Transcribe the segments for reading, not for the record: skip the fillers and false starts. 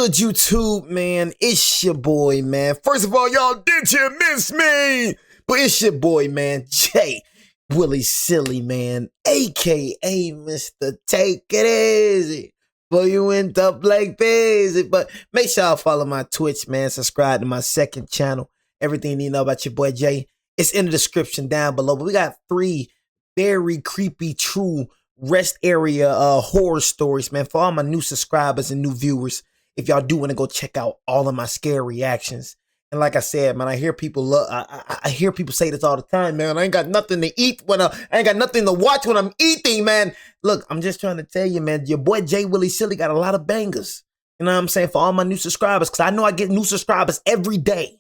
good, YouTube, man? It's your boy, man. First of all, y'all, did you miss me? But it's your boy, man, Jay Willie Silly, man, a.k.a. Mr. Take It Easy. But you went up like busy. But make sure y'all follow my Twitch, man. Subscribe to my second channel. Everything you need to know about your boy, Jay, it's in the description down below. But we got 3 very creepy, true rest area horror stories, man, for all my new subscribers and new viewers. If y'all do want to go check out all of my scare reactions. And like I said, man, I hear people I hear people say this all the time, man. I ain't got nothing to eat when I ain't got nothing to watch when I'm eating, man. Look, I'm just trying to tell you, man, your boy Jay Willie Silly got a lot of bangers. You know what I'm saying? For all my new subscribers, because I know I get new subscribers every day.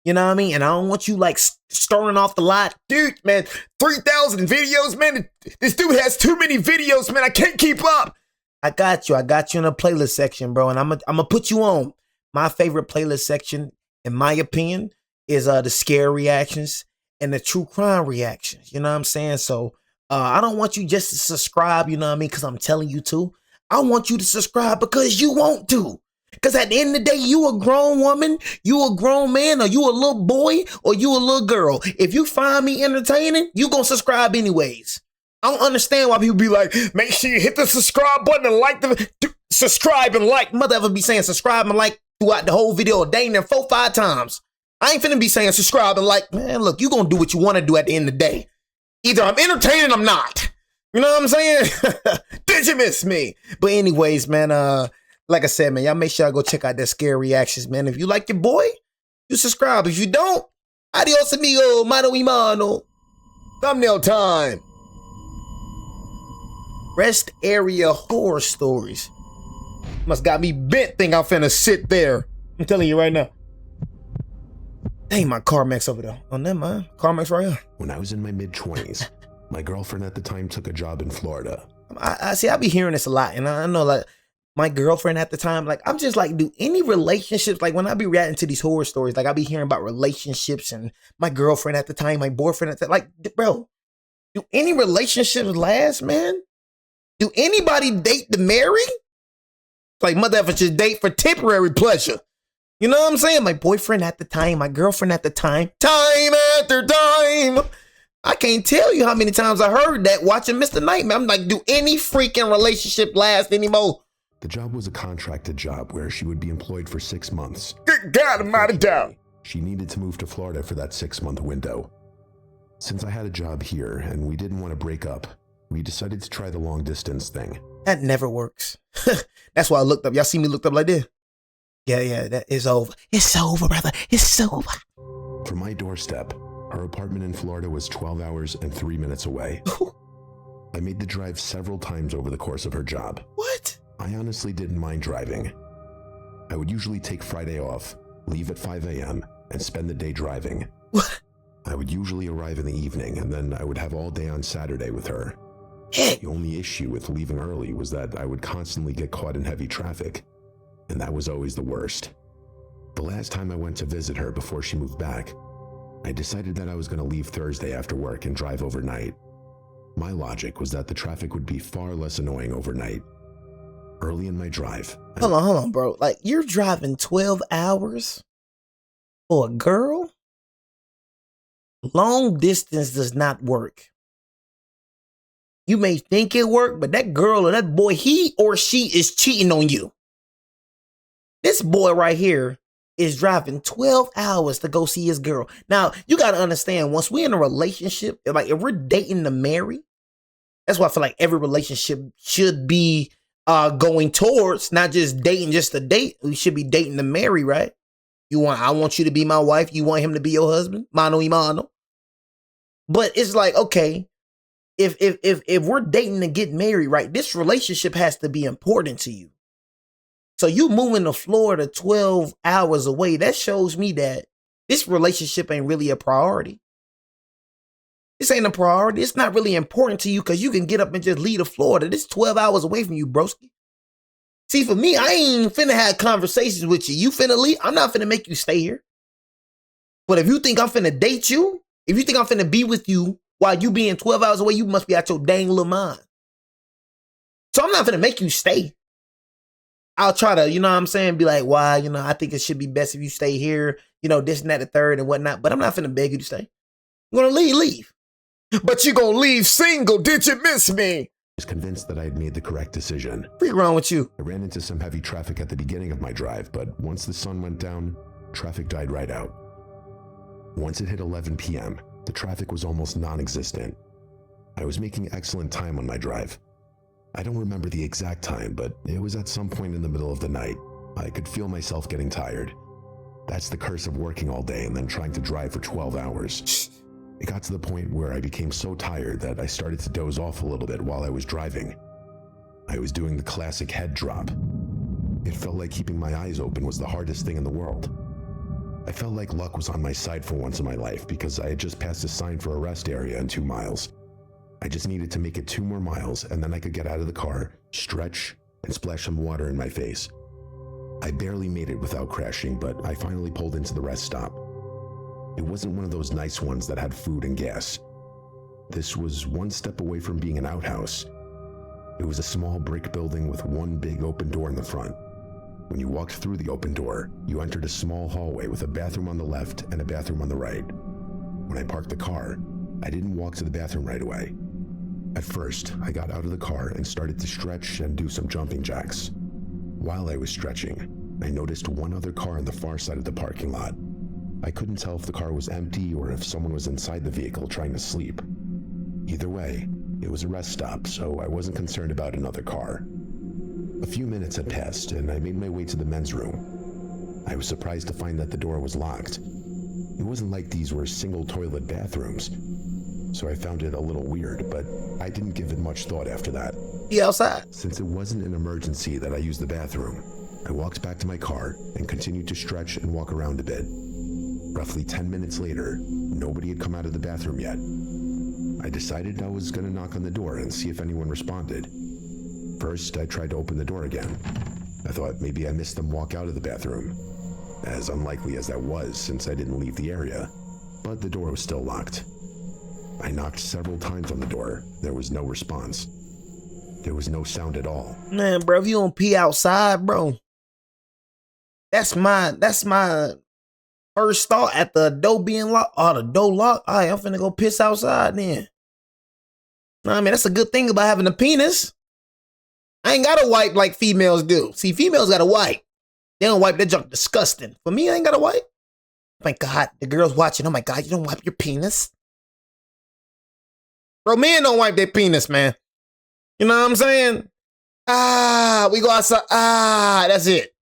You know what I mean? And I don't want you like stirring off the lot. Dude, man, 3,000 videos, man. This dude has too many videos, man. I can't keep up. I got you in the playlist section, bro. And I'm gonna put you on. My favorite playlist section, in my opinion, is the scare reactions and the true crime reactions. You know what I'm saying? So I don't want you just to subscribe, you know what I mean? Because I'm telling you to. I want you to subscribe because you want to. Because at the end of the day, you a grown woman, you a grown man, or you a little boy, or you a little girl. If you find me entertaining, you gonna subscribe anyways. I don't understand why people be like, make sure you hit the subscribe button and like subscribe and like. Mother ever be saying subscribe and like throughout the whole video, dang near 4-5 times. I ain't finna be saying subscribe and like. Man, look, you gonna do what you wanna do at the end of the day. Either I'm entertaining or I'm not. You know what I'm saying? Did you miss me? But anyways, man, like I said, man, y'all make sure y'all go check out that scare reactions, man. If you like your boy, you subscribe. If you don't, adios amigo, mano y mano. Thumbnail time. Rest area horror stories. Must got me bent think I'm finna sit there. I'm telling you right now. Dang, my CarMax over there. Oh, never mind. CarMax right here. When I was in my mid-20s, my girlfriend at the time took a job in Florida. I see, I be hearing this a lot, and I know, like, my girlfriend at the time, like, I'm just like, do any relationships, like, when I be reacting to these horror stories, like, I be hearing about relationships and my girlfriend at the time, my boyfriend at the time, like, bro, do any relationships last, man? Do anybody date to marry? Like, motherfucker just date for temporary pleasure. You know what I'm saying? My boyfriend at the time, my girlfriend at the time, time after time. I can't tell you how many times I heard that watching Mr. Nightmare. I'm like, do any freaking relationship last anymore? The job was a contracted job where she would be employed for 6 months. Good God, I'm out of doubt. She needed to move to Florida for that 6-month window. Since I had a job here and we didn't want to break up, we decided to try the long distance thing. That never works. That's why I looked up. Y'all see me looked up like this? Yeah, that is over. It's over, brother. It's over. From my doorstep, her apartment in Florida was 12 hours and 3 minutes away. I made the drive several times over the course of her job. What? I honestly didn't mind driving. I would usually take Friday off, leave at 5 a.m., and spend the day driving. What? I would usually arrive in the evening, and then I would have all day on Saturday with her. Heck. The only issue with leaving early was that I would constantly get caught in heavy traffic, and that was always the worst. The last time I went to visit her before she moved back, I decided that I was going to leave Thursday after work and drive overnight. My logic was that the traffic would be far less annoying overnight. Early in my drive... Hold on, bro. Like, you're driving 12 hours for a girl? Long distance does not work. You may think it worked, but that girl or that boy, he or she is cheating on you. This boy right here is driving 12 hours to go see his girl. Now, you got to understand, once we're in a relationship, like if we're dating to marry, that's why I feel like every relationship should be going towards not just dating just to date. We should be dating to marry, right? I want you to be my wife. You want him to be your husband. Mano y mano. But it's like, okay, if we're dating to get married, right, this relationship has to be important to you. So you moving to Florida 12 hours away, that shows me that this relationship ain't really a priority. This ain't a priority. It's not really important to you because you can get up and just leave to Florida. This is 12 hours away from you, broski. See, for me, I ain't finna have conversations with you. You finna leave. I'm not finna make you stay here. But if you think I'm finna date you, if you think I'm finna be with you while you being 12 hours away, you must be out your dang little mind. So I'm not finna make you stay. I'll try to, you know what I'm saying, be like, why, you know, I think it should be best if you stay here, you know, this and that, the third and whatnot. But I'm not finna beg you to stay. I'm gonna leave. But you gonna leave single, did you miss me? I was convinced that I had made the correct decision. What's wrong with you? I ran into some heavy traffic at the beginning of my drive, but once the sun went down, traffic died right out. Once it hit 11 p.m., the traffic was almost non-existent. I was making excellent time on my drive. I don't remember the exact time, but it was at some point in the middle of the night. I could feel myself getting tired. That's the curse of working all day and then trying to drive for 12 hours. It got to the point where I became so tired that I started to doze off a little bit while I was driving. I was doing the classic head drop. It felt like keeping my eyes open was the hardest thing in the world. I felt like luck was on my side for once in my life because I had just passed a sign for a rest area in 2 miles. I just needed to make it 2 more miles and then I could get out of the car, stretch, and splash some water in my face. I barely made it without crashing, but I finally pulled into the rest stop. It wasn't one of those nice ones that had food and gas. This was one step away from being an outhouse. It was a small brick building with one big open door in the front. When you walked through the open door, you entered a small hallway with a bathroom on the left and a bathroom on the right. When I parked the car, I didn't walk to the bathroom right away. At first, I got out of the car and started to stretch and do some jumping jacks. While I was stretching, I noticed one other car on the far side of the parking lot. I couldn't tell if the car was empty or if someone was inside the vehicle trying to sleep. Either way, it was a rest stop, so I wasn't concerned about another car. A few minutes had passed, and I made my way to the men's room. I was surprised to find that the door was locked. It wasn't like these were single toilet bathrooms, so I found it a little weird, but I didn't give it much thought after that. He outside. Since it wasn't an emergency that I used the bathroom, I walked back to my car and continued to stretch and walk around a bit. Roughly 10 minutes later, nobody had come out of the bathroom yet. I decided I was going to knock on the door and see if anyone responded. First, I tried to open the door again. I thought maybe I missed them walk out of the bathroom, as unlikely as that was since I didn't leave the area, but the door was still locked. I knocked several times on the door. There was no response. There was no sound at all. Man, bro, if you don't pee outside, bro, that's my first thought at the door being locked. Oh, the door locked. All right, I'm finna go piss outside then. I mean, that's a good thing about having a penis. I ain't gotta wipe like females do. See, females gotta wipe. They don't wipe their junk. Disgusting. For me, I ain't gotta wipe. Oh my God, the girls watching. Oh my God, you don't wipe your penis? Bro, men don't wipe their penis, man. You know what I'm saying? We go outside. That's it.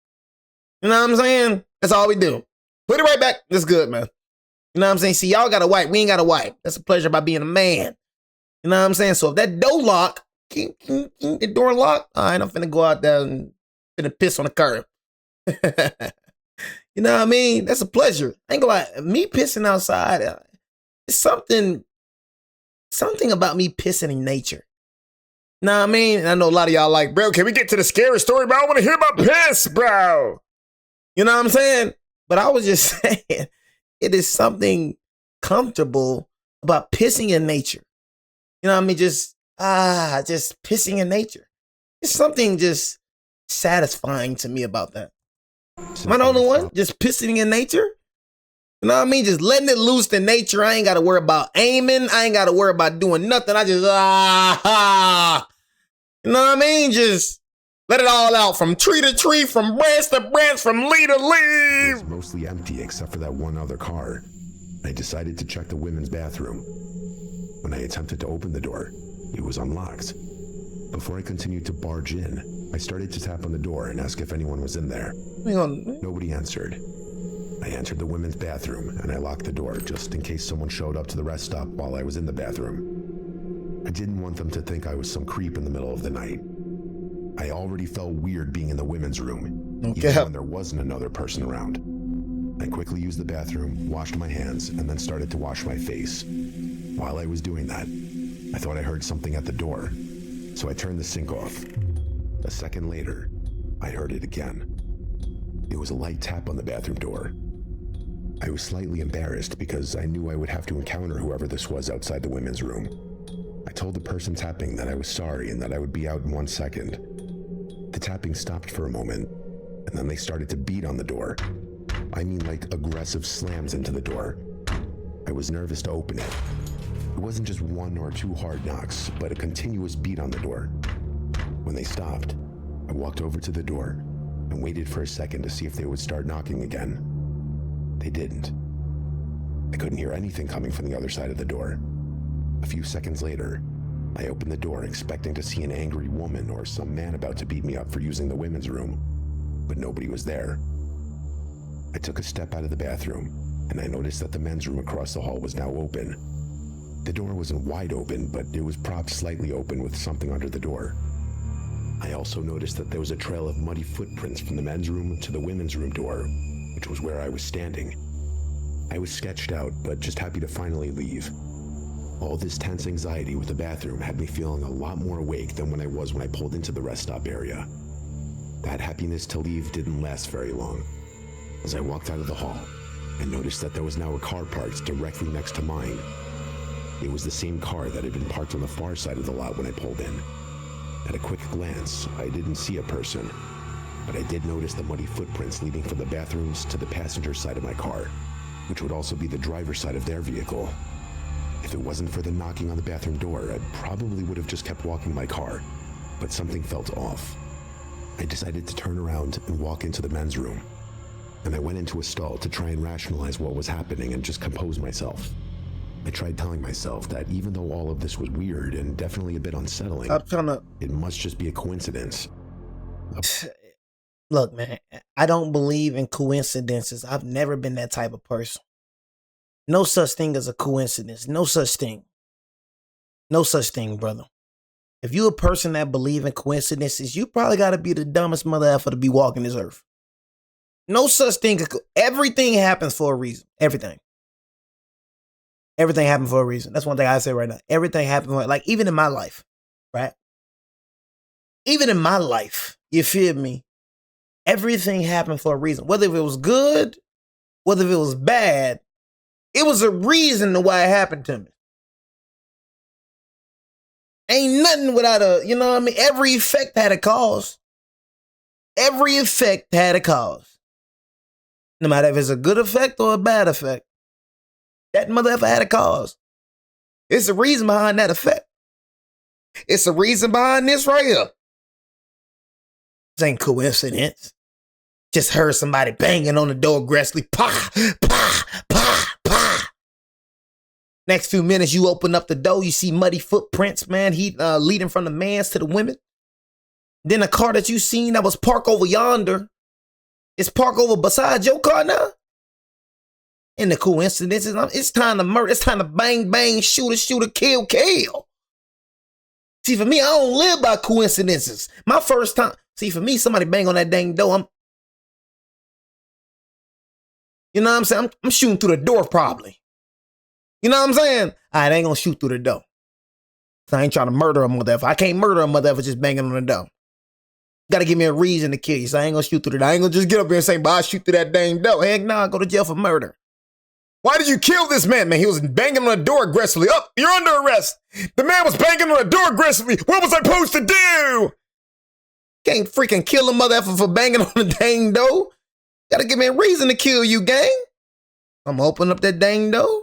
You know what I'm saying? That's all we do. Put it right back. That's good, man. You know what I'm saying? See, y'all gotta wipe. We ain't gotta wipe. That's a pleasure about being a man. You know what I'm saying? So if that door lock, the door locked, all right, I'm finna go out there and finna piss on the curb. You know what I mean? That's a pleasure. I ain't gonna lie. Me pissing outside, it's something about me pissing in nature. You know what I mean? And I know a lot of y'all like, bro, can we get to the scary story, bro? I want to hear about piss, bro. You know what I'm saying? But I was just saying, it is something comfortable about pissing in nature. You know what I mean? Just pissing in nature. It's something just satisfying to me about that. Am I the only one? Just pissing in nature? You know what I mean? Just letting it loose in nature. I ain't got to worry about aiming. I ain't got to worry about doing nothing. I just, you know what I mean? Just let it all out from tree to tree, from branch to branch, from leaf to leaf. It was mostly empty except for that one other car. I decided to check the women's bathroom. When I attempted to open the door, it was unlocked. Before I continued to barge in, I started to tap on the door and ask if anyone was in there. Nobody answered. I entered the women's bathroom and I locked the door just in case someone showed up to the rest stop while I was in the bathroom. I didn't want them to think I was some creep in the middle of the night. I already felt weird being in the women's room, even when there wasn't another person around. I quickly used the bathroom, washed my hands, and then started to wash my face. While I was doing that, I thought I heard something at the door, so I turned the sink off. A second later, I heard it again. It was a light tap on the bathroom door. I was slightly embarrassed because I knew I would have to encounter whoever this was outside the women's room. I told the person tapping that I was sorry and that I would be out in 1 second. The tapping stopped for a moment, and then they started to beat on the door. I mean, like aggressive slams into the door. I was nervous to open it. It wasn't just one or two hard knocks, but a continuous beat on the door. When they stopped, I walked over to the door and waited for a second to see if they would start knocking again. They didn't. I couldn't hear anything coming from the other side of the door. A few seconds later, I opened the door expecting to see an angry woman or some man about to beat me up for using the women's room, but nobody was there. I took a step out of the bathroom, and I noticed that the men's room across the hall was now open. The door wasn't wide open, but it was propped slightly open with something under the door. I also noticed that there was a trail of muddy footprints from the men's room to the women's room door, which was where I was standing. I was sketched out, but just happy to finally leave. All this tense anxiety with the bathroom had me feeling a lot more awake than when I pulled into the rest stop area. That happiness to leave didn't last very long. As I walked out of the hall, I noticed that there was now a car parked directly next to mine. It was the same car that had been parked on the far side of the lot when I pulled in. At a quick glance, I didn't see a person, but I did notice the muddy footprints leading from the bathrooms to the passenger side of my car, which would also be the driver's side of their vehicle. If it wasn't for the knocking on the bathroom door, I probably would have just kept walking my car, but something felt off. I decided to turn around and walk into the men's room, and I went into a stall to try and rationalize what was happening and just compose myself. I tried telling myself that even though all of this was weird and definitely a bit unsettling, it must just be a coincidence. Look, man, I don't believe in coincidences. I've never been that type of person. No such thing as a coincidence. No such thing. No such thing, brother. If you're a person that believe in coincidences, you probably got to be the dumbest mother ever to be walking this earth. No such thing. Everything happens for a reason. Everything. Everything happened for a reason. That's one thing I say right now. Everything happened for, like, even in my life, right? Even in my life, you feel me? Everything happened for a reason. Whether it was good, whether it was bad, it was a reason to why it happened to me. Ain't nothing without a, you know what I mean? Every effect had a cause. Every effect had a cause. No matter if it's a good effect or a bad effect. That mother ever had a cause. It's a reason behind that effect. It's a reason behind this right here. This ain't coincidence. Just heard somebody banging on the door aggressively. Pa, pa, pa, pa. Next few minutes, you open up the door, you see muddy footprints, man. He leading from the mans to the women. Then a car that you seen that was parked over yonder, it's parked over beside your car now. And the coincidences, it's time to murder, it's time to bang, bang, shooter, kill, kill. See, for me, I don't live by coincidences. My first time, see, for me, somebody bang on that dang door, you know what I'm saying? I'm shooting through the door probably. You know what I'm saying? I ain't gonna shoot through the door. So I ain't trying to murder a mother effer. I can't murder a mother effer just banging on the door. Gotta give me a reason to kill you, so I ain't gonna shoot through the door. I ain't gonna just get up here and say, but I shoot through that dang door. Heck no, I go to jail for murder. Why did you kill this man, man? He was banging on the door aggressively. Oh, you're under arrest. The man was banging on the door aggressively. What was I supposed to do? Can't freaking kill a mother effer for banging on the dang door. Gotta give me a reason to kill you, gang. I'm gonna open up that dang door.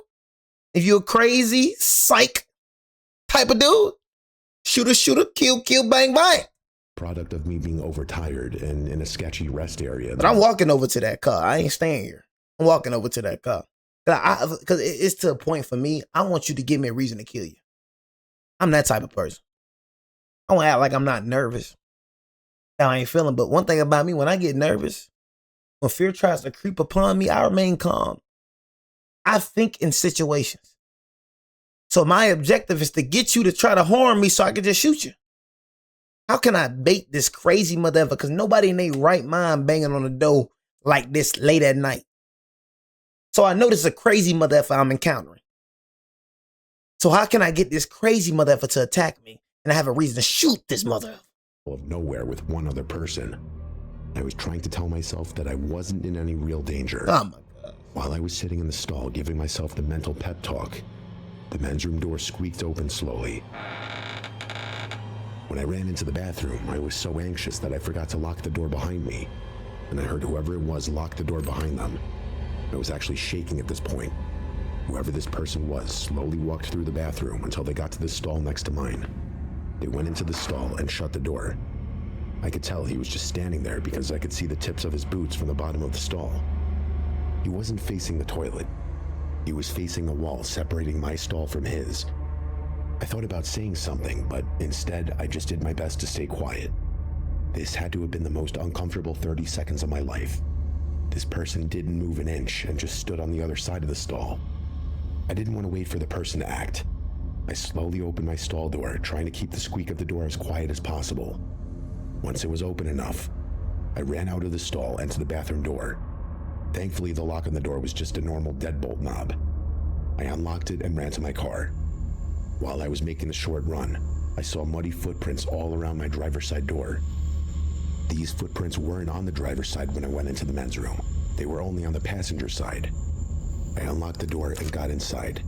If you're a crazy, psych type of dude, shooter, kill, bang, bang. Product of me being overtired and in a sketchy rest area. But I'm walking over to that car. I ain't staying here. I'm walking over to that car. Because it's to a point for me, I want you to give me a reason to kill you. I'm that type of person. I want to act like I'm not nervous. I ain't feeling. But one thing about me, when I get nervous, when fear tries to creep upon me, I remain calm. I think in situations. So my objective is to get you to try to harm me so I can just shoot you. How can I bait this crazy mother? Because nobody in their right mind banging on the door like this late at night. So I know this is a crazy mother effer I'm encountering. So how can I get this crazy mother effer to attack me and I have a reason to shoot this mother effer? Of nowhere with one other person. I was trying to tell myself that I wasn't in any real danger. Oh my God. While I was sitting in the stall giving myself the mental pep talk, the men's room door squeaked open slowly. When I ran into the bathroom, I was so anxious that I forgot to lock the door behind me, and I heard whoever it was lock the door behind them. I was actually shaking at this point. Whoever this person was slowly walked through the bathroom until they got to the stall next to mine. They went into the stall and shut the door. I could tell he was just standing there because I could see the tips of his boots from the bottom of the stall. He wasn't facing the toilet. He was facing the wall separating my stall from his. I thought about saying something, but instead I just did my best to stay quiet. This had to have been the most uncomfortable 30 seconds of my life. This person didn't move an inch and just stood on the other side of the stall. I didn't want to wait for the person to act. I slowly opened my stall door, trying to keep the squeak of the door as quiet as possible. Once it was open enough, I ran out of the stall and to the bathroom door. Thankfully, the lock on the door was just a normal deadbolt knob. I unlocked it and ran to my car. While I was making the short run, I saw muddy footprints all around my driver's side door. These footprints weren't on the driver's side when I went into the men's room. They were only on the passenger side. I unlocked the door and got inside.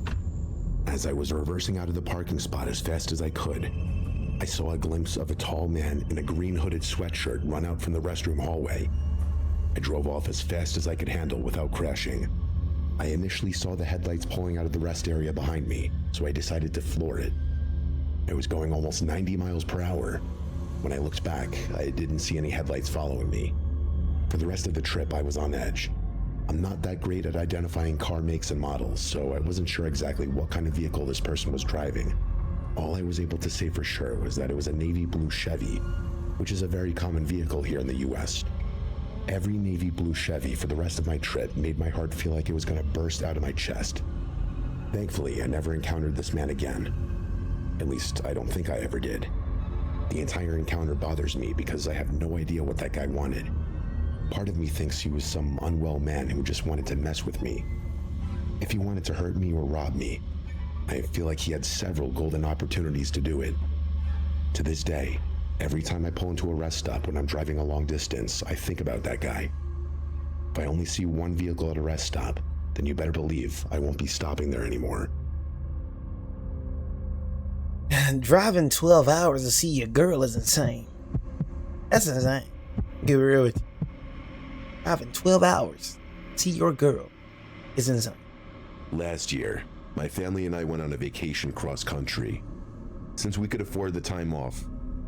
As I was reversing out of the parking spot as fast as I could, I saw a glimpse of a tall man in a green hooded sweatshirt run out from the restroom hallway. I drove off as fast as I could handle without crashing. I initially saw the headlights pulling out of the rest area behind me, so I decided to floor it. I was going almost 90 miles per hour. When I looked back, I didn't see any headlights following me. For the rest of the trip, I was on edge. I'm not that great at identifying car makes and models, so I wasn't sure exactly what kind of vehicle this person was driving. All I was able to say for sure was that it was a navy blue Chevy, which is a very common vehicle here in the US. Every navy blue Chevy for the rest of my trip made my heart feel like it was going to burst out of my chest. Thankfully, I never encountered this man again. At least, I don't think I ever did. The entire encounter bothers me because I have no idea what that guy wanted. Part of me thinks he was some unwell man who just wanted to mess with me. If he wanted to hurt me or rob me, I feel like he had several golden opportunities to do it. To this day, every time I pull into a rest stop when I'm driving a long distance, I think about that guy. If I only see one vehicle at a rest stop, then you better believe I won't be stopping there anymore. Driving 12 hours to see your girl is insane. That's insane. Get real with you. Driving 12 hours to see your girl is insane. Last year, my family and I went on a vacation cross-country. Since we could afford the time off,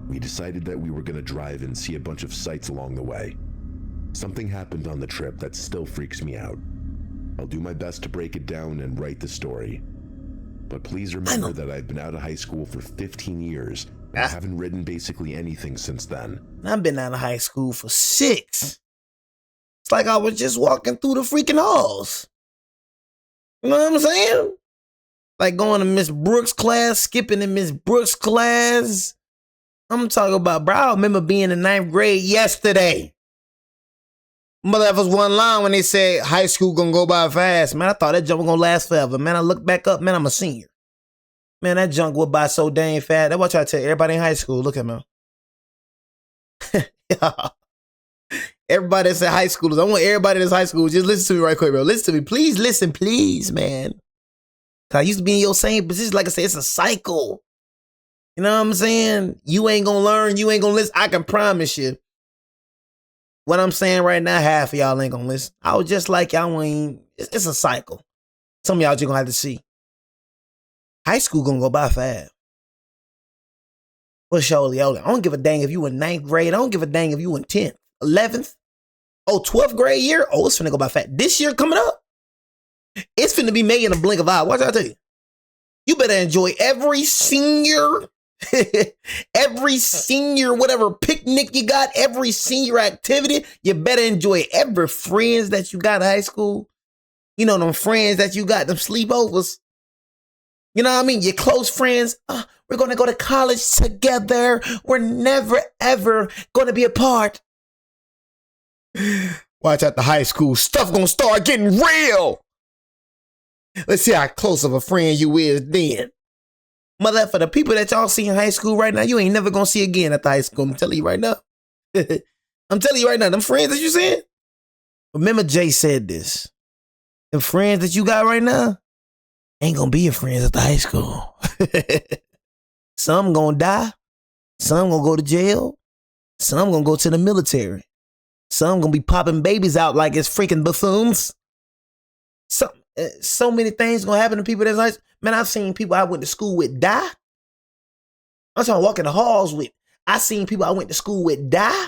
we decided that we were going to drive and see a bunch of sights along the way. Something happened on the trip that still freaks me out. I'll do my best to break it down and write the story. But please remember that I've been out of high school for 15 years, and I haven't written basically anything since then. I've been out of high school for 6. It's like I was just walking through the freaking halls. You know what I'm saying? Like going to Miss Brooks' class, skipping in Miss Brooks' class. I'm talking about, bro, I remember being in 9th grade yesterday. Motherfuckers one line when they said high school gonna go by fast. Man, I thought that junk was gonna last forever. Man, I look back up, man, I'm a senior. Man, that junk went by so dang fast. That's what I try to tell everybody in high school. Look at me. Everybody that's in high school, I want everybody that's high school, just listen to me right quick, bro. Listen to me. Please listen, please, man. Cause I used to be in your same position. Like I said, it's a cycle. You know what I'm saying? You ain't gonna learn, you ain't gonna listen. I can promise you. What I'm saying right now, half of y'all ain't gonna listen. I was just like y'all ain't. It's a cycle. Some of y'all just gonna have to see. High school gonna go by fast. For sure, I don't give a dang if you in 9th grade. I don't give a dang if you in 10th, 11th. Oh, 12th grade year? Oh, it's finna go by fast. This year coming up, it's finna be made in a blink of eye. Watch I tell you. You better enjoy every senior, whatever picnic you got, every senior activity. You better enjoy every friends that you got in high school. You know, them friends that you got, them sleepovers. You know what I mean? Your close friends. We're going to go to college together. We're never, ever going to be apart. Watch out, the high school stuff going to start getting real. Let's see how close of a friend you is then. Mother, for the people that y'all see in high school right now, you ain't never going to see again at the high school. I'm telling you right now. I'm telling you right now, them friends that you saying. Remember Jay said this. The friends that you got right now ain't going to be your friends at the high school. Some going to die. Some gonna go to jail. Some gonna go to the military. Some gonna be popping babies out like it's freaking buffoons. So many things gonna happen to people that's nice. Man, I've seen people I went to school with die. I'm trying to walk in the halls with. I seen people I went to school with die.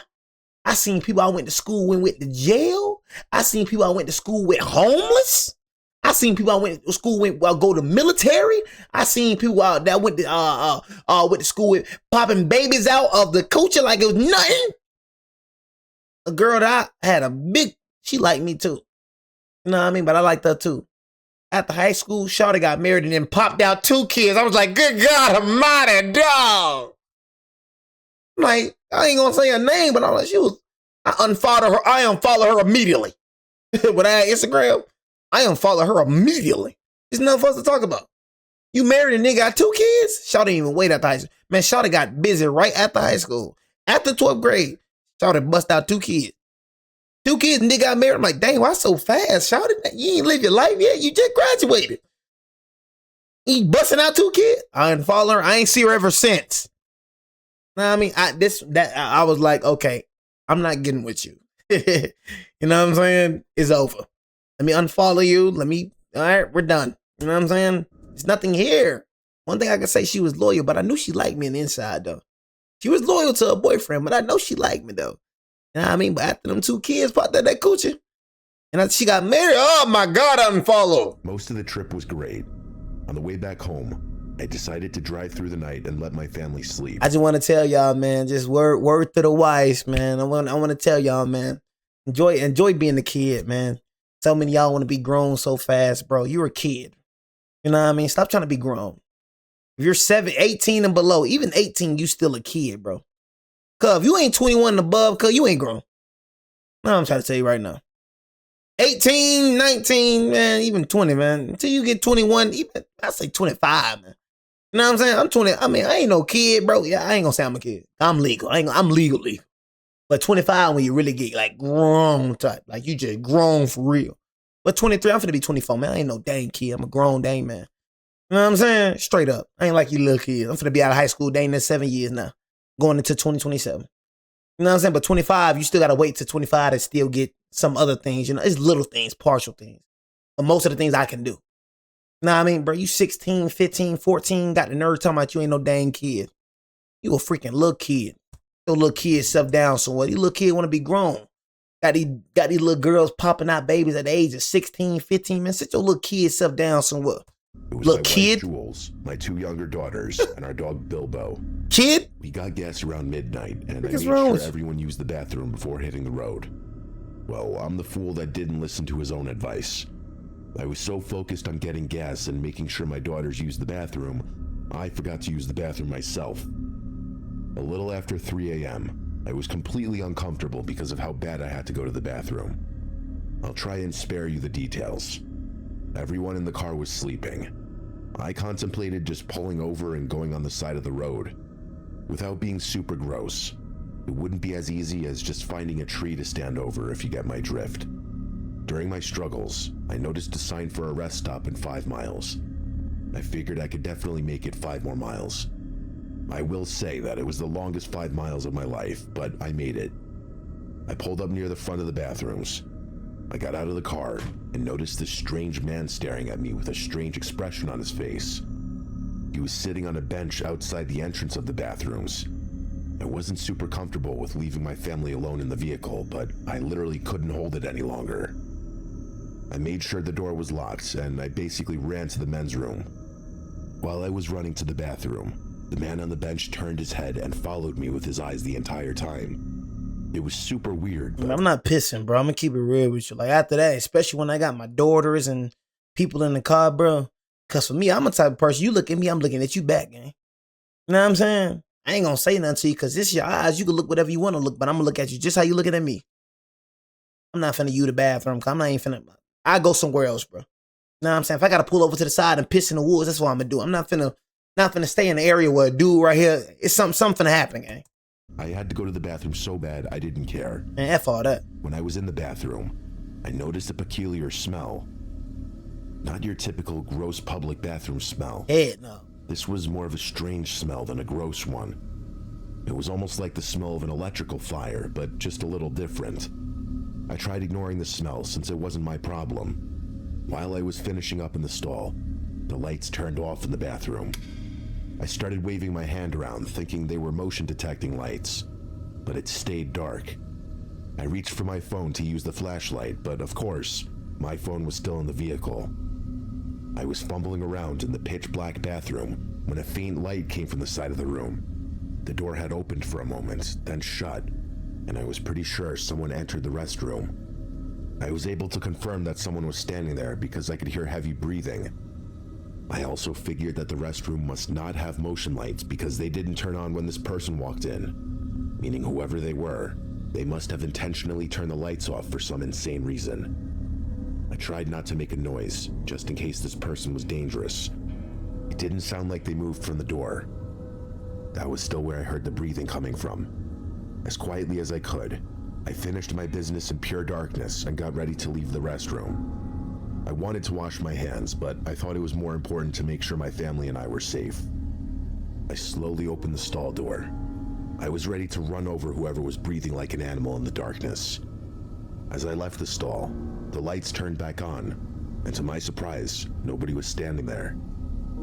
I seen people I went to school with went to jail. I seen people I went to school with homeless. I seen people I went to school with go to military. I seen people that went to school with popping babies out of the coochie like it was nothing. A girl that I had she liked me too. You know what I mean? But I liked her too. After high school, shawty got married and then popped out 2 kids. I was like, good God almighty, dog. I'm like, I ain't gonna say her name, but I'm like, I unfollowed her. I unfollowed her immediately. When I had Instagram, I unfollowed her immediately. There's nothing for us to talk about. You married and then got 2 kids? Shawty didn't even wait after high school. Man, shawty got busy right after high school. After 12th grade, shawty bust out 2 kids. 2 kids and they got married. I'm like, dang, why so fast? Shawty, you ain't live your life yet. You just graduated. You busting out 2 kids? I unfollowed her. I ain't see her ever since. Know what I mean? I was like, okay, I'm not getting with you. You know what I'm saying? It's over. Let me unfollow you. All right, we're done. You know what I'm saying? There's nothing here. One thing I can say, she was loyal, but I knew she liked me on the inside, though. She was loyal to her boyfriend, but I know she liked me, though. You know what I mean? But after them 2 kids popped out that coochie, and after she got married, oh my God, I unfollowed. Most of the trip was great. On the way back home, I decided to drive through the night and let my family sleep. I just want to tell y'all, man, just word to the wise, man. I want to tell y'all, man, enjoy being a kid, man. So many of y'all want to be grown so fast, bro. You're a kid. You know what I mean? Stop trying to be grown. If you're 18 and below, even 18, you still a kid, bro. Cuz if you ain't 21 and above, cuz you ain't grown. No, I'm trying to tell you right now. 18, 19, man, even 20, man. Until you get 21, even I say 25, man. You know what I'm saying? I'm 20. I mean, I ain't no kid, bro. Yeah, I ain't gonna say I'm a kid. I'm legal. I'm legal. But 25 when you really get like grown type. Like you just grown for real. But 23, I'm finna be 24, man. I ain't no dang kid. I'm a grown dang man. You know what I'm saying? Straight up. I ain't like you little kids. I'm finna be out of high school dang next 7 years now. Going into 2027. You know what I'm saying? But 25, you still gotta wait till 25 to still get some other things. You know, it's little things, partial things. But most of the things I can do. You know what I mean, bro? You 16, 15, 14, got the nerve talking about you ain't no dang kid. You a freaking little kid. Your little kid self down somewhere. You little kid want to be grown. Got these little girls popping out babies at the age of 16, 15. Man, sit your little kid self down somewhere. It was little my kid. Wife, Jules, my 2 younger daughters, and our dog Bilbo. Kid? We got gas around midnight, and I made wrong sure everyone used the bathroom before hitting the road. Well, I'm the fool that didn't listen to his own advice. I was so focused on getting gas and making sure my daughters used the bathroom, I forgot to use the bathroom myself. A little after 3 a.m., I was completely uncomfortable because of how bad I had to go to the bathroom. I'll try and spare you the details. Everyone in the car was sleeping. I contemplated just pulling over and going on the side of the road. Without being super gross, it wouldn't be as easy as just finding a tree to stand over, if you get my drift. During my struggles, I noticed a sign for a rest stop in 5 miles. I figured I could definitely make it 5 more miles. I will say that it was the longest 5 miles of my life, but I made it. I pulled up near the front of the bathrooms. I got out of the car and noticed this strange man staring at me with a strange expression on his face. He was sitting on a bench outside the entrance of the bathrooms. I wasn't super comfortable with leaving my family alone in the vehicle, but I literally couldn't hold it any longer. I made sure the door was locked, and I basically ran to the men's room. While I was running to the bathroom, the man on the bench turned his head and followed me with his eyes the entire time. It was super weird, but I'm not pissing, bro. I'm gonna keep it real with you. Like after that, especially when I got my daughters and people in the car, bro. Cause for me, I'm a type of person, you look at me, I'm looking at you back, gang. You know what I'm saying? I ain't gonna say nothing to you because this is your eyes. You can look whatever you want to look, but I'm gonna look at you just how you looking at me. I'm not finna use the bathroom. I'm not even finna. I go somewhere else, bro. You know what I'm saying? If I gotta pull over to the side and piss in the woods, that's what I'm gonna do. I'm not finna stay in the area where a dude right here, it's something finna happen, gang. I had to go to the bathroom so bad I didn't care. And F all that. When I was in the bathroom, I noticed a peculiar smell. Not your typical gross public bathroom smell. Head no. This was more of a strange smell than a gross one. It was almost like the smell of an electrical fire, but just a little different. I tried ignoring the smell since it wasn't my problem. While I was finishing up in the stall, the lights turned off in the bathroom. I started waving my hand around, thinking they were motion detecting lights, but it stayed dark. I reached for my phone to use the flashlight, but of course, my phone was still in the vehicle. I was fumbling around in the pitch black bathroom when a faint light came from the side of the room. The door had opened for a moment, then shut, and I was pretty sure someone entered the restroom. I was able to confirm that someone was standing there because I could hear heavy breathing. I also figured that the restroom must not have motion lights because they didn't turn on when this person walked in, meaning whoever they were, they must have intentionally turned the lights off for some insane reason. I tried not to make a noise, just in case this person was dangerous. It didn't sound like they moved from the door. That was still where I heard the breathing coming from. As quietly as I could, I finished my business in pure darkness and got ready to leave the restroom. I wanted to wash my hands, but I thought it was more important to make sure my family and I were safe. I slowly opened the stall door. I was ready to run over whoever was breathing like an animal in the darkness. As I left the stall, the lights turned back on, and to my surprise, nobody was standing there.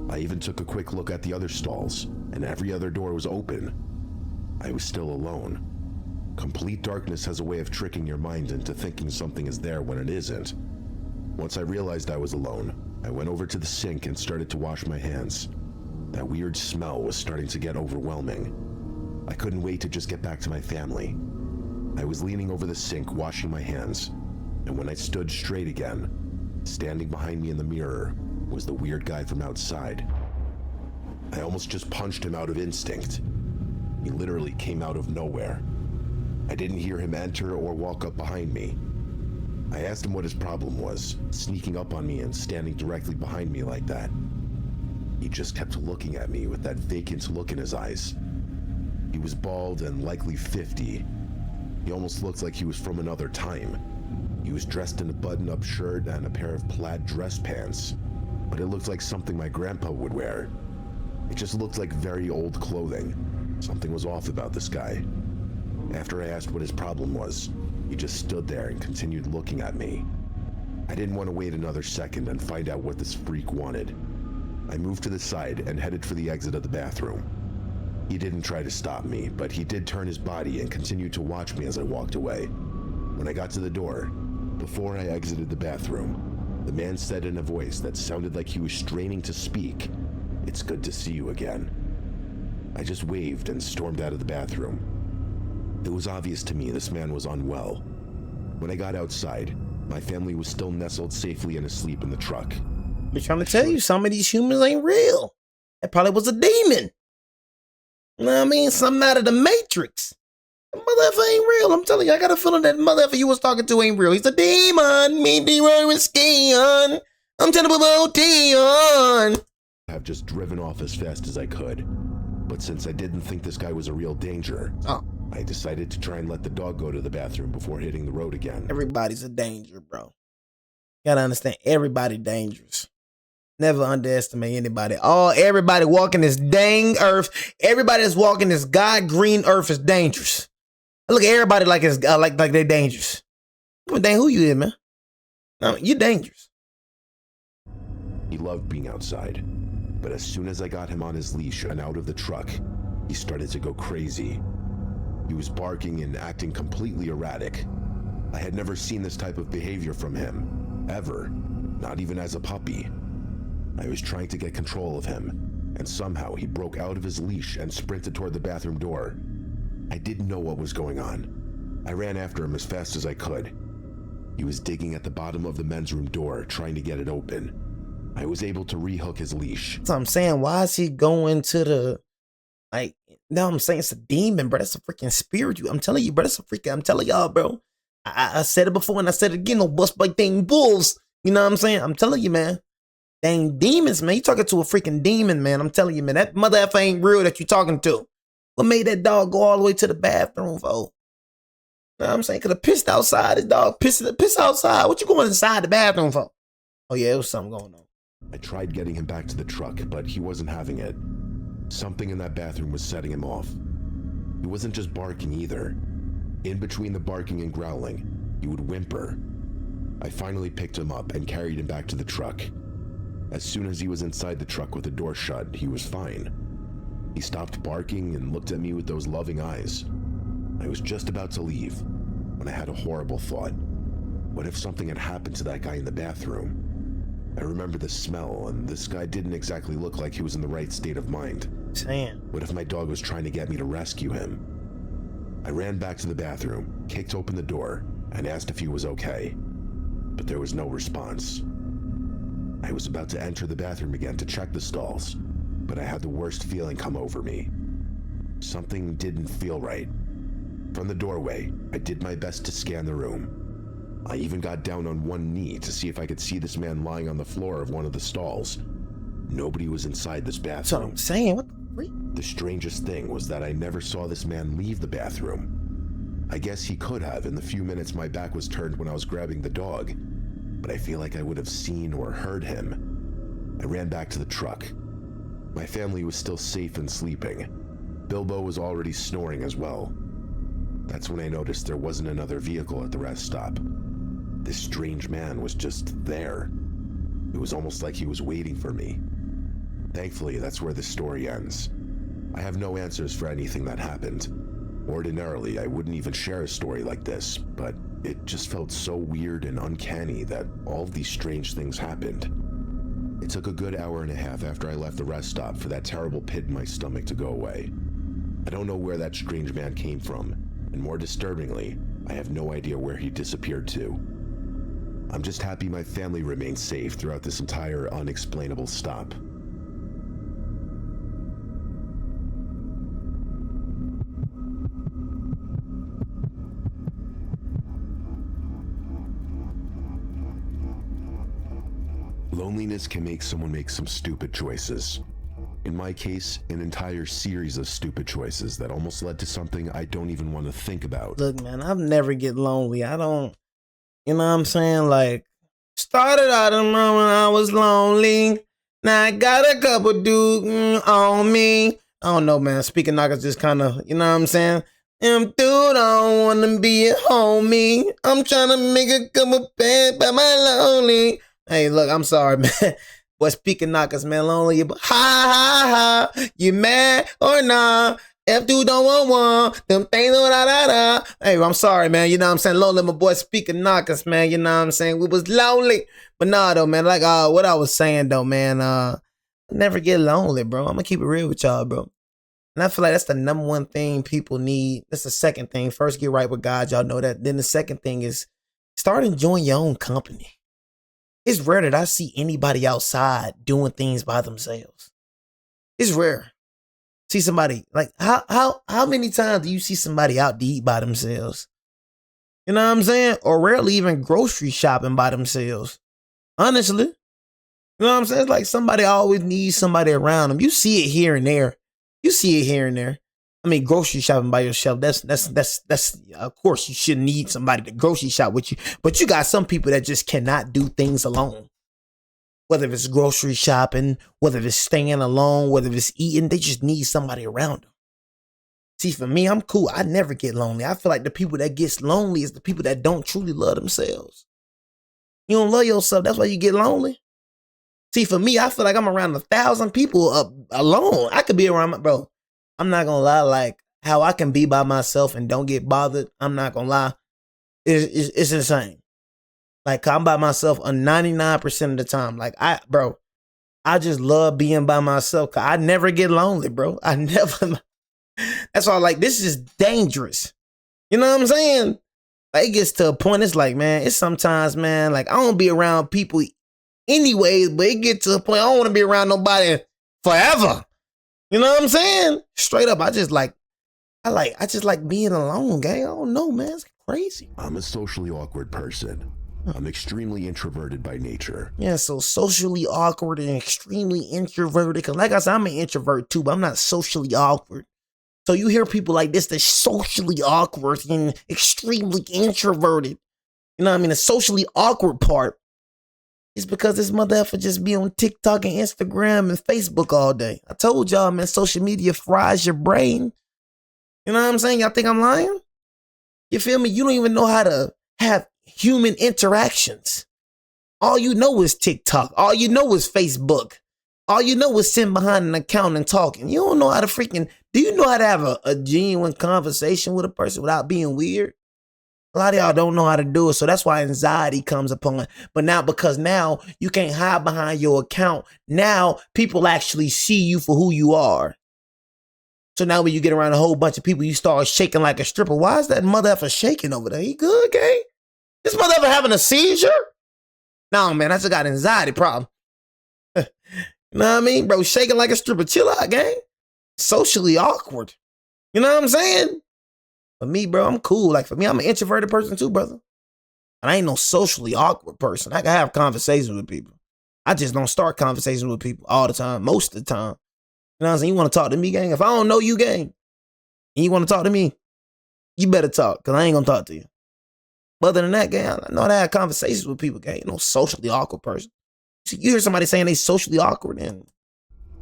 I even took a quick look at the other stalls, and every other door was open. I was still alone. Complete darkness has a way of tricking your mind into thinking something is there when it isn't. Once I realized I was alone, I went over to the sink and started to wash my hands. That weird smell was starting to get overwhelming. I couldn't wait to just get back to my family. I was leaning over the sink washing my hands, and when I stood straight again, standing behind me in the mirror was the weird guy from outside. I almost just punched him out of instinct. He literally came out of nowhere. I didn't hear him enter or walk up behind me. I asked him what his problem was, sneaking up on me and standing directly behind me like that. He just kept looking at me with that vacant look in his eyes. He was bald and likely 50. He almost looked like he was from another time. He was dressed in a button-up shirt and a pair of plaid dress pants, but it looked like something my grandpa would wear. It just looked like very old clothing. Something was off about this guy. After I asked what his problem was, he just stood there and continued looking at me. I didn't want to wait another second and find out what this freak wanted. I moved to the side and headed for the exit of the bathroom. He didn't try to stop me, but he did turn his body and continued to watch me as I walked away. When I got to the door, before I exited the bathroom, the man said in a voice that sounded like he was straining to speak, "It's good to see you again." I just waved and stormed out of the bathroom. It was obvious to me this man was unwell. When I got outside, my family was still nestled safely and asleep in the truck. I'm trying to tell you, some of these humans ain't real. That probably was a demon. You know what I mean? Something out of the Matrix. That motherfucker ain't real. I'm telling you, I got a feeling that motherfucker you was talking to ain't real. He's a demon. Me demon with skin. I'm telling you about Dion. I've just driven off as fast as I could. But since I didn't think this guy was a real danger, I decided to try and let the dog go to the bathroom before hitting the road again. Everybody's a danger, bro. You gotta understand, everybody dangerous. Never underestimate anybody. Everybody walking this dang earth. Everybody that's walking this God green earth is dangerous. Look at everybody like it's like they're dangerous. Dang, who you is, man? No, you're dangerous. He loved being outside, but as soon as I got him on his leash and out of the truck, he started to go crazy. He was barking and acting completely erratic. I had never seen this type of behavior from him, ever, not even as a puppy. I was trying to get control of him, and somehow he broke out of his leash and sprinted toward the bathroom door. I didn't know what was going on. I ran after him as fast as I could. He was digging at the bottom of the men's room door, trying to get it open. I was able to rehook his leash. That's what I'm saying. Why is he going to the, no, I'm saying it's a demon, bro. That's a freaking spirit. I'm telling you, bro. That's a freaking, I'm telling y'all, bro. I said it before and I said it again. No bust by dang wolves. You know what I'm saying? I'm telling you, man. Dang demons, man. You talking to a freaking demon, man. I'm telling you, man. That mother effer ain't real that you talking to. What made that dog go all the way to the bathroom for? You know what I'm saying? Could have pissed outside. His dog pissed outside. What you going inside the bathroom for? Oh, yeah, it was something going on. I tried getting him back to the truck, but he wasn't having it. Something in that bathroom was setting him off. He wasn't just barking either. In between the barking and growling, he would whimper. I finally picked him up and carried him back to the truck. As soon as he was inside the truck with the door shut, he was fine. He stopped barking and looked at me with those loving eyes. I was just about to leave when I had a horrible thought. What if something had happened to that guy in the bathroom? I remember the smell, and this guy didn't exactly look like he was in the right state of mind. Damn. What if my dog was trying to get me to rescue him? I ran back to the bathroom, kicked open the door, and asked if he was okay. But there was no response. I was about to enter the bathroom again to check the stalls, but I had the worst feeling come over me. Something didn't feel right. From the doorway, I did my best to scan the room. I even got down on one knee to see if I could see this man lying on the floor of one of the stalls. Nobody was inside this bathroom. That's what I'm saying. What the freak? The strangest thing was that I never saw this man leave the bathroom. I guess he could have in the few minutes my back was turned when I was grabbing the dog, but I feel like I would have seen or heard him. I ran back to the truck. My family was still safe and sleeping. Bilbo was already snoring as well. That's when I noticed there wasn't another vehicle at the rest stop. This strange man was just there. It was almost like he was waiting for me. Thankfully, that's where this story ends. I have no answers for anything that happened. Ordinarily, I wouldn't even share a story like this, but it just felt so weird and uncanny that all of these strange things happened. It took a good hour and a half after I left the rest stop for that terrible pit in my stomach to go away. I don't know where that strange man came from, and more disturbingly, I have no idea where he disappeared to. I'm just happy my family remained safe throughout this entire unexplainable stop. Loneliness can make someone make some stupid choices. In my case, an entire series of stupid choices that almost led to something I don't even want to think about. Look, man, I've never get lonely. I don't, you know what I'm saying? Like, started out in the room when I was lonely. Now I got a couple dudes on me. I don't know, man. Speaking knockers just kind of, you know what I'm saying? Dude, I don't want to be a homie. I'm trying to make a couple bad by my lonely. Hey, look, I'm sorry, man. But speaking knockers, man, lonely, but ha, you mad or nah? F2 don't want one, them things, da. Hey, I'm sorry, man, you know what I'm saying? Lonely, my boy, speaking knockers, man, you know what I'm saying? We was lonely, but nah, though, man, like, what I was saying, though, man, never get lonely, bro. I'm gonna keep it real with y'all, bro. And I feel like that's the number one thing people need. That's the second thing. First, get right with God, y'all know that. Then the second thing is start enjoying your own company. It's rare that I see anybody outside doing things by themselves. It's rare. See somebody, like, how many times do you see somebody out to eat by themselves? You know what I'm saying? Or rarely even grocery shopping by themselves. Honestly. You know what I'm saying? It's like somebody always needs somebody around them. You see it here and there. I mean, grocery shopping by yourself, that's of course you shouldn't need somebody to grocery shop with you, but you got some people that just cannot do things alone. Whether it's grocery shopping, whether it's staying alone, whether it's eating, they just need somebody around them. See, for me, I'm cool. I never get lonely. I feel like the people that gets lonely is the people that don't truly love themselves. You don't love yourself, that's why you get lonely. See, for me, I feel like I'm around 1,000 people alone. I could be around my bro. I'm not gonna lie, like how I can be by myself and don't get bothered. I'm not gonna lie. It's insane. Like I'm by myself 99% of the time. Like I just love being by myself. 'Cause I never get lonely, bro. I never. That's why like this is dangerous. You know what I'm saying? Like it gets to a point. It's like, man, it's sometimes, man, like I don't be around people anyways, but it gets to a point I don't want to be around nobody forever. You know what I'm saying? Straight up, I just like being alone, gang. I don't know, man. It's crazy. I'm a socially awkward person. I'm extremely introverted by nature. Yeah, so socially awkward and extremely introverted. Cause like I said, I'm an introvert too, but I'm not socially awkward. So you hear people like this, they're socially awkward and extremely introverted. You know what I mean? The socially awkward part is because this mother effer just be on TikTok and Instagram and Facebook all day. I told y'all, man, social media fries your brain. You know what I'm saying? Y'all think I'm lying? You feel me? You don't even know how to have human interactions. All you know is TikTok. All you know is Facebook. All you know is sitting behind an account and talking. You don't know how to do you know how to have a genuine conversation with a person without being weird? A lot of y'all don't know how to do it, so that's why anxiety comes upon. But now, because now you can't hide behind your account, now people actually see you for who you are. So now when you get around a whole bunch of people, you start shaking like a stripper. Why is that mother effer shaking over there? He good, gang? This mother effer having a seizure? No, man, I just got an anxiety problem. You know what I mean? Bro, shaking like a stripper. Chill out, gang. Socially awkward. You know what I'm saying? For me, bro, I'm cool. Like, for me, I'm an introverted person too, brother. And I ain't no socially awkward person. I can have conversations with people. I just don't start conversations with people all the time, most of the time. You know what I'm saying? You want to talk to me, gang? If I don't know you, gang, and you want to talk to me, you better talk, because I ain't going to talk to you. But other than that, gang, I know how to have conversations with people, gang. No socially awkward person. See, you hear somebody saying they socially awkward, and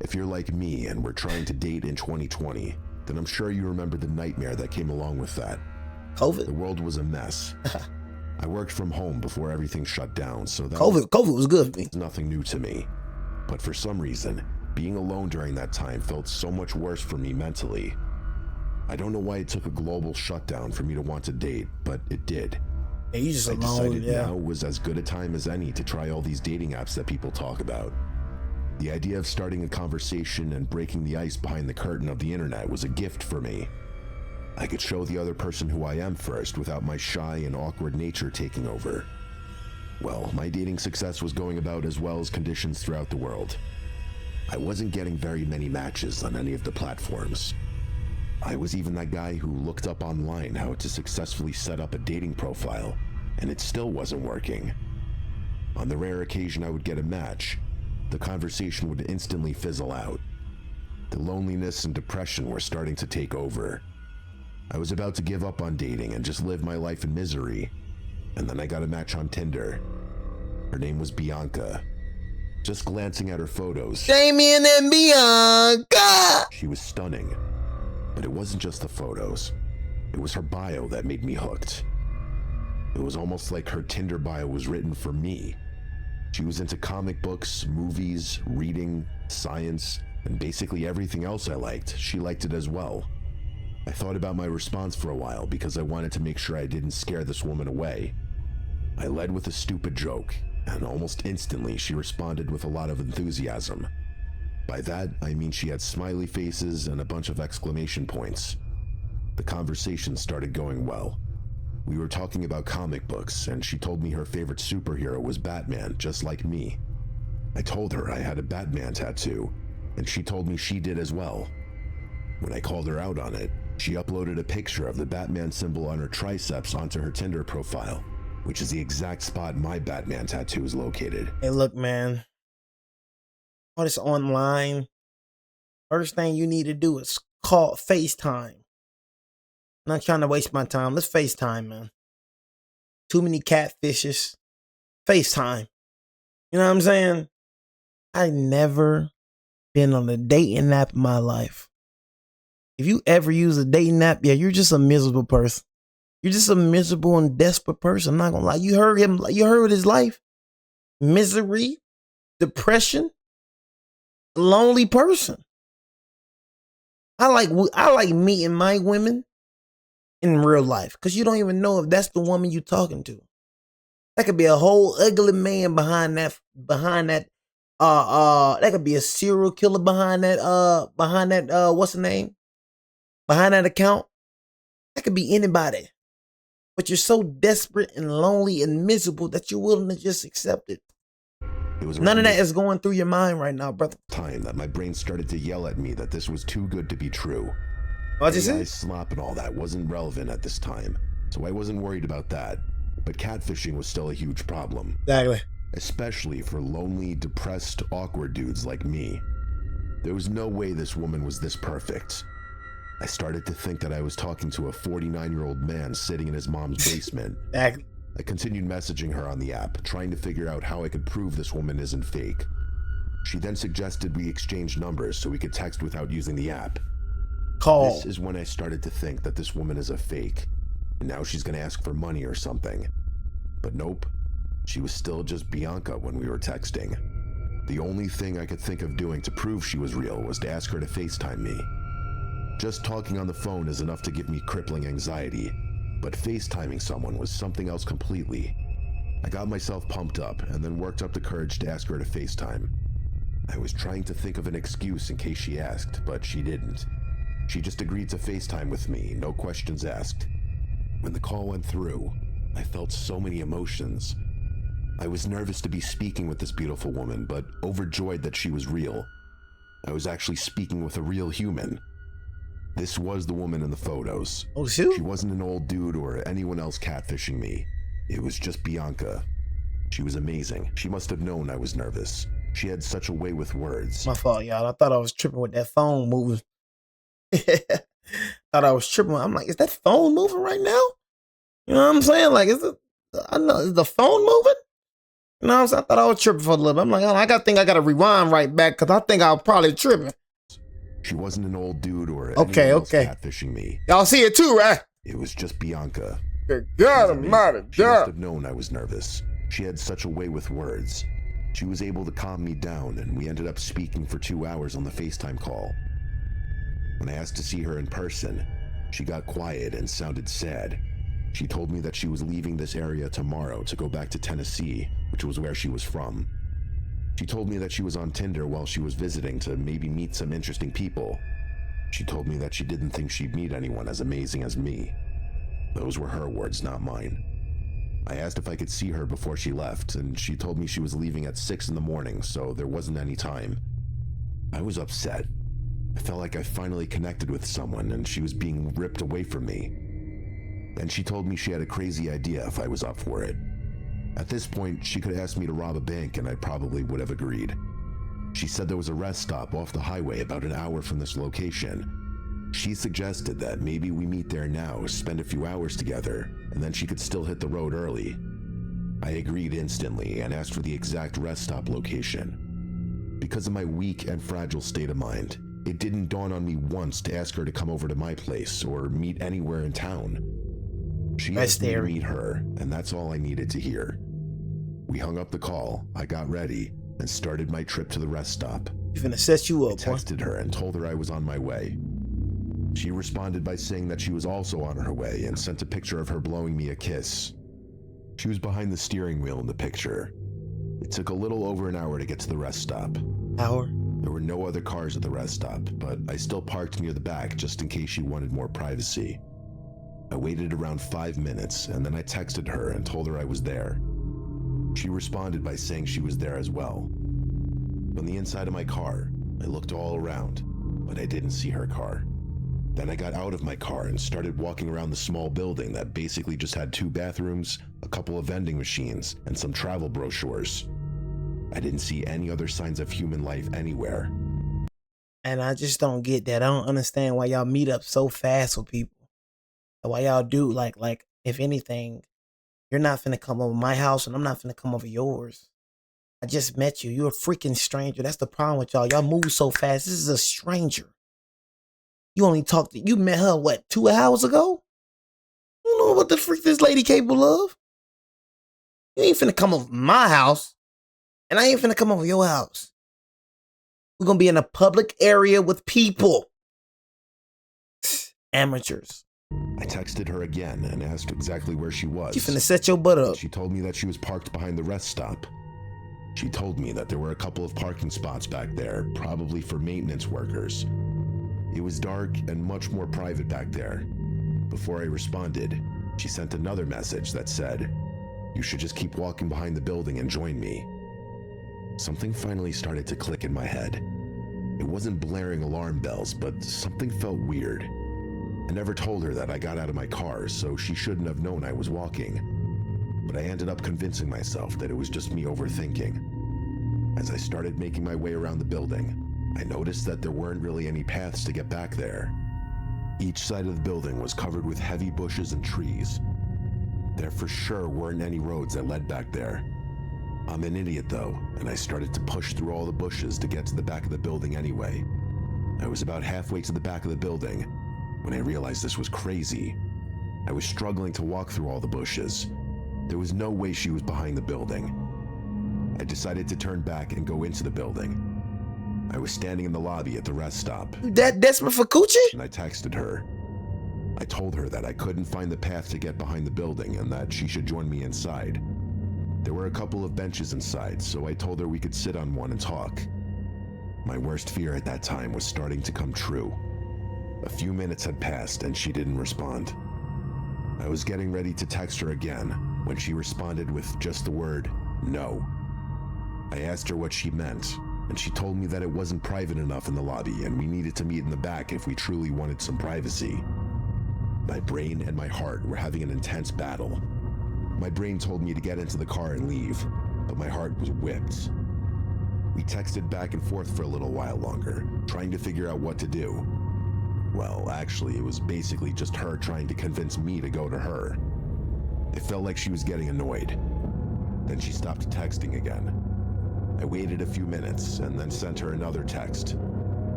If you're like me and we're trying to date in 2020, then I'm sure you remember the nightmare that came along with that. The COVID. world was a mess. I worked from home before everything shut down, so that COVID was good for me. was nothing new to me. But for some reason, being alone during that time felt so much worse for me mentally. I don't know why it took a global shutdown for me to want to date, but it did. Yeah, you just I alone, decided yeah. now was as good a time as any to try all these dating apps that people talk about. The idea of starting a conversation and breaking the ice behind the curtain of the internet was a gift for me. I could show the other person who I am first without my shy and awkward nature taking over. Well, my dating success was going about as well as conditions throughout the world. I wasn't getting very many matches on any of the platforms. I was even that guy who looked up online how to successfully set up a dating profile, and it still wasn't working. On the rare occasion I would get a match, the conversation would instantly fizzle out. The loneliness and depression were starting to take over. I was about to give up on dating and just live my life in misery, and then I got a match on Tinder. Her name was Bianca. Just glancing at her photos, Damien and Bianca. she was stunning. But it wasn't just the photos. It was her bio that made me hooked. It was almost like her Tinder bio was written for me. She was into comic books, movies, reading, science, and basically everything else I liked. She liked it as well. I thought about my response for a while because I wanted to make sure I didn't scare this woman away. I led with a stupid joke, and almost instantly she responded with a lot of enthusiasm. By that, I mean she had smiley faces and a bunch of exclamation points. The conversation started going well. We were talking about comic books, and she told me her favorite superhero was Batman, just like me. I told her I had a Batman tattoo, and she told me she did as well. When I called her out on it, she uploaded a picture of the Batman symbol on her triceps onto her Tinder profile, which is the exact spot my Batman tattoo is located. Hey, look, man. All this online. First thing you need to do is call FaceTime. I'm not trying to waste my time. Let's FaceTime, man. Too many catfishes. FaceTime. You know what I'm saying? I never been on a dating app in my life. If you ever use a dating app, yeah, you're just a miserable person. You're just a miserable and desperate person. I'm not gonna lie. You heard him. You heard his life. Misery, depression, lonely person. I like meeting my women in real life because you don't even know if that's the woman you talking to. That could be a whole ugly man behind that. That could be a serial killer behind that. What's the name? Behind that account. That could be anybody. But you're so desperate and lonely and miserable that you're willing to just accept it. It was None of around that is going through your mind right now, brother. this time that my brain started to yell at me that this was too good to be true. What you AI say? slop and all that wasn't relevant at this time, so I wasn't worried about that. But catfishing was still a huge problem, Exactly. especially for lonely, depressed, awkward dudes like me. There was no way this woman was this perfect. I started to think that I was talking to a 49-year-old man sitting in his mom's basement. Exactly. I continued messaging her on the app, trying to figure out how I could prove this woman isn't fake. She then suggested we exchange numbers so we could text without using the app. call. This is when I started to think that this woman is a fake, and now she's gonna ask for money or something. But nope, she was still just Bianca when we were texting. The only thing I could think of doing to prove she was real was to ask her to FaceTime me. Just talking on the phone is enough to give me crippling anxiety, but FaceTiming someone was something else completely. I got myself pumped up and then worked up the courage to ask her to FaceTime. I was trying to think of an excuse in case she asked, but she didn't. She just agreed to FaceTime with me, no questions asked. When the call went through, I felt so many emotions. I was nervous to be speaking with this beautiful woman, but overjoyed that she was real. I was actually speaking with a real human. This was the woman in the photos. Oh, shoot. She wasn't an old dude or anyone else catfishing me. It was just Bianca. She was amazing. She must have known I was nervous. She had such a way with words. My fault, y'all. I thought I was tripping with that phone moving. Thought I was tripping. I'm like, is that phone moving right now? You know what I'm saying? Like, is the phone moving? You know what I'm saying? I thought I was tripping for a little bit. I'm like, oh, I gotta rewind right back because I think I was probably tripping. She wasn't an old dude or okay. anyone else catfishing me. Y'all see it too, right? It was just Bianca. Good God Almighty, She must have known I was nervous. She had such a way with words. She was able to calm me down, and we ended up speaking for 2 hours on the FaceTime call. When I asked to see her in person, she got quiet and sounded sad. She told me that she was leaving this area tomorrow to go back to Tennessee, which was where she was from. She told me that she was on Tinder while she was visiting to maybe meet some interesting people. She told me that she didn't think she'd meet anyone as amazing as me. Those were her words, not mine. I asked if I could see her before she left, and she told me she was leaving at 6 in the morning, so there wasn't any time. I was upset. I felt like I finally connected with someone, and she was being ripped away from me. Then she told me she had a crazy idea if I was up for it. At this point, she could ask me to rob a bank, and I probably would have agreed. She said there was a rest stop off the highway about an hour from this location. She suggested that maybe we meet there now, spend a few hours together, and then she could still hit the road early. I agreed instantly and asked for the exact rest stop location. Because of my weak and fragile state of mind, it didn't dawn on me once to ask her to come over to my place or meet anywhere in town. She asked me to meet her, and that's all I needed to hear. We hung up the call, I got ready, and started my trip to the rest stop. You finna set you up, I texted her and told her I was on my way. She responded by saying that she was also on her way and sent a picture of her blowing me a kiss. She was behind the steering wheel in the picture. It took a little over an hour to get to the rest stop. Hour? There were no other cars at the rest stop, but I still parked near the back just in case she wanted more privacy. I waited around 5 minutes, and then I texted her and told her I was there. She responded by saying she was there as well. On the inside of my car, I looked all around, but I didn't see her car. Then I got out of my car and started walking around the small building that basically just had 2 bathrooms, a couple of vending machines, and some travel brochures. I didn't see any other signs of human life anywhere. And I just don't get that. I don't understand why y'all meet up so fast with people. Why y'all do like if anything, you're not finna come over my house and I'm not finna come over yours. I just met you. You're a freaking stranger. That's the problem with y'all. Y'all move so fast. This is a stranger. You met her, what, 2 hours ago? You know what the freak this lady capable of? You ain't finna come over my house, and I ain't finna come over your house. We're gonna be in a public area with people. Amateurs. I texted her again and asked exactly where she was. She finna set your butt up. She told me that she was parked behind the rest stop. She told me that there were a couple of parking spots back there, probably for maintenance workers. It was dark and much more private back there. Before I responded, she sent another message that said, "You should just keep walking behind the building and join me." Something finally started to click in my head. It wasn't blaring alarm bells, but something felt weird. I never told her that I got out of my car, so she shouldn't have known I was walking. But I ended up convincing myself that it was just me overthinking. As I started making my way around the building, I noticed that there weren't really any paths to get back there. Each side of the building was covered with heavy bushes and trees. There for sure weren't any roads that led back there. I'm an idiot though, and I started to push through all the bushes to get to the back of the building anyway. I was about halfway to the back of the building when I realized this was crazy. I was struggling to walk through all the bushes. There was no way she was behind the building. I decided to turn back and go into the building. I was standing in the lobby at the rest stop. You that desperate for coochie? And I texted her. I told her that I couldn't find the path to get behind the building and that she should join me inside. There were a couple of benches inside, so I told her we could sit on one and talk. My worst fear at that time was starting to come true. A few minutes had passed and she didn't respond. I was getting ready to text her again when she responded with just the word, no. I asked her what she meant, and she told me that it wasn't private enough in the lobby and we needed to meet in the back if we truly wanted some privacy. My brain and my heart were having an intense battle. My brain told me to get into the car and leave, but my heart was whipped. We texted back and forth for a little while longer, trying to figure out what to do. Well, actually, it was basically just her trying to convince me to go to her. It felt like she was getting annoyed. Then she stopped texting again. I waited a few minutes and then sent her another text.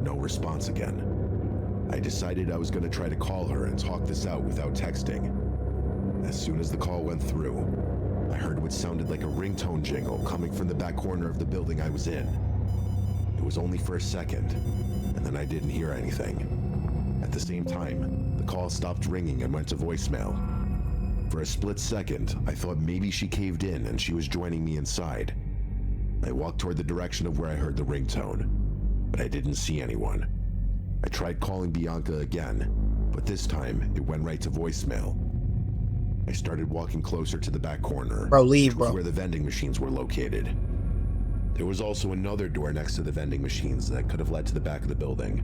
No response again. I decided I was going to try to call her and talk this out without texting. As soon as the call went through, I heard what sounded like a ringtone jingle coming from the back corner of the building I was in. It was only for a second, and then I didn't hear anything. At the same time, the call stopped ringing and went to voicemail. For a split second, I thought maybe she caved in and she was joining me inside. I walked toward the direction of where I heard the ringtone, but I didn't see anyone. I tried calling Bianca again, but this time it went right to voicemail. I started walking closer to the back corner, Bro, leave, which was bro. where the vending machines were located. There was also another door next to the vending machines that could have led to the back of the building.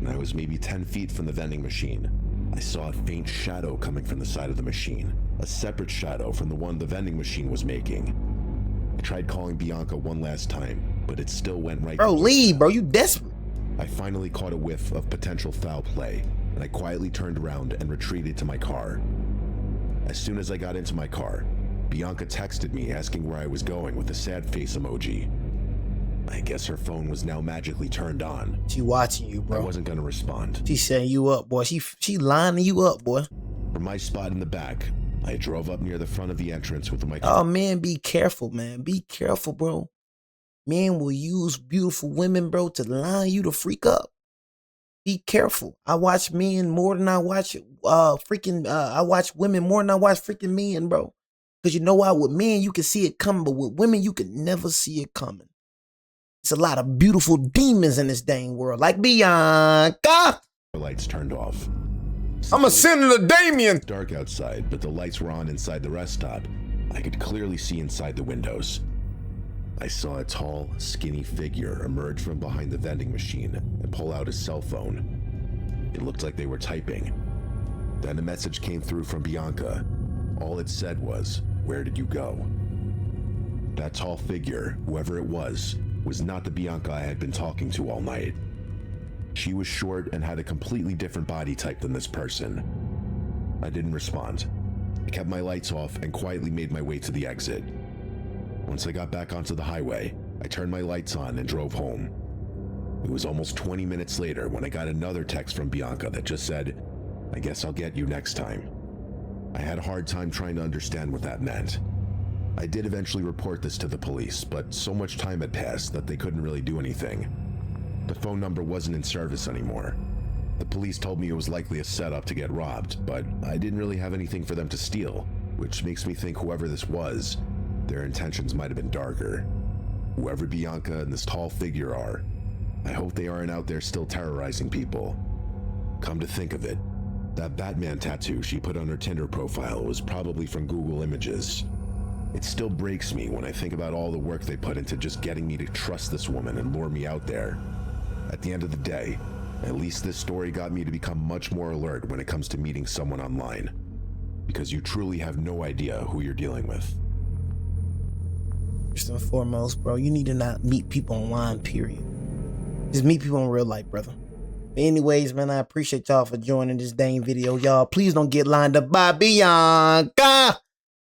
When I was maybe 10 feet from the vending machine, I saw a faint shadow coming from the side of the machine, a separate shadow from the one the vending machine was making. I tried calling Bianca one last time, but it still went right. Bro, leave, bro. You desperate. I finally caught a whiff of potential foul play, and I quietly turned around and retreated to my car. As soon as I got into my car, Bianca texted me asking where I was going with a sad face emoji. I guess her phone was now magically turned on. She watching you, I bro. wasn't gonna respond. She setting you up, boy. She lining you up, boy. From my spot in the back, I drove up near the front of the entrance with my Oh, car. man, be careful, man. Be careful, bro. Men will use beautiful women, bro, to line you to freak up. Be careful. I watch men more than I watch I watch women more than I watch freaking men, bro. Because you know why? With men, you can see it coming, but with women, you can never see it coming. It's a lot of beautiful demons in this dang world, like Bianca. Lights turned off. I'm a Senator Damien. It's dark outside, but the lights were on inside the rest stop. I could clearly see inside the windows. I saw a tall, skinny figure emerge from behind the vending machine and pull out his cell phone. It looked like they were typing. Then a message came through from Bianca. All it said was, "Where did you go?" That tall figure, whoever it was not the Bianca I had been talking to all night. She was short and had a completely different body type than this person. I didn't respond. I kept my lights off and quietly made my way to the exit. Once I got back onto the highway, I turned my lights on and drove home. It was almost 20 minutes later when I got another text from Bianca that just said, "I guess I'll get you next time." I had a hard time trying to understand what that meant. I did eventually report this to the police, but so much time had passed that they couldn't really do anything. The phone number wasn't in service anymore. The police told me it was likely a setup to get robbed, but I didn't really have anything for them to steal, which makes me think whoever this was, their intentions might have been darker. Whoever Bianca and this tall figure are, I hope they aren't out there still terrorizing people. Come to think of it, that Batman tattoo she put on her Tinder profile was probably from Google Images. It still breaks me when I think about all the work they put into just getting me to trust this woman and lure me out there. At the end of the day, at least this story got me to become much more alert when it comes to meeting someone online, because you truly have no idea who you're dealing with. First and foremost, bro, you need to not meet people online, period. Just meet people in real life, brother. But anyways, man, I appreciate y'all for joining this dang video. Y'all, please don't get lined up by Bianca.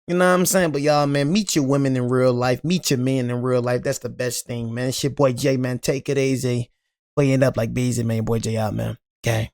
You know what I'm saying? But y'all, man, meet your women in real life. Meet your men in real life. That's the best thing, man. It's your boy Jay, man. Take it easy. Weighing up like Beezy, man. Boy J out, man. Okay.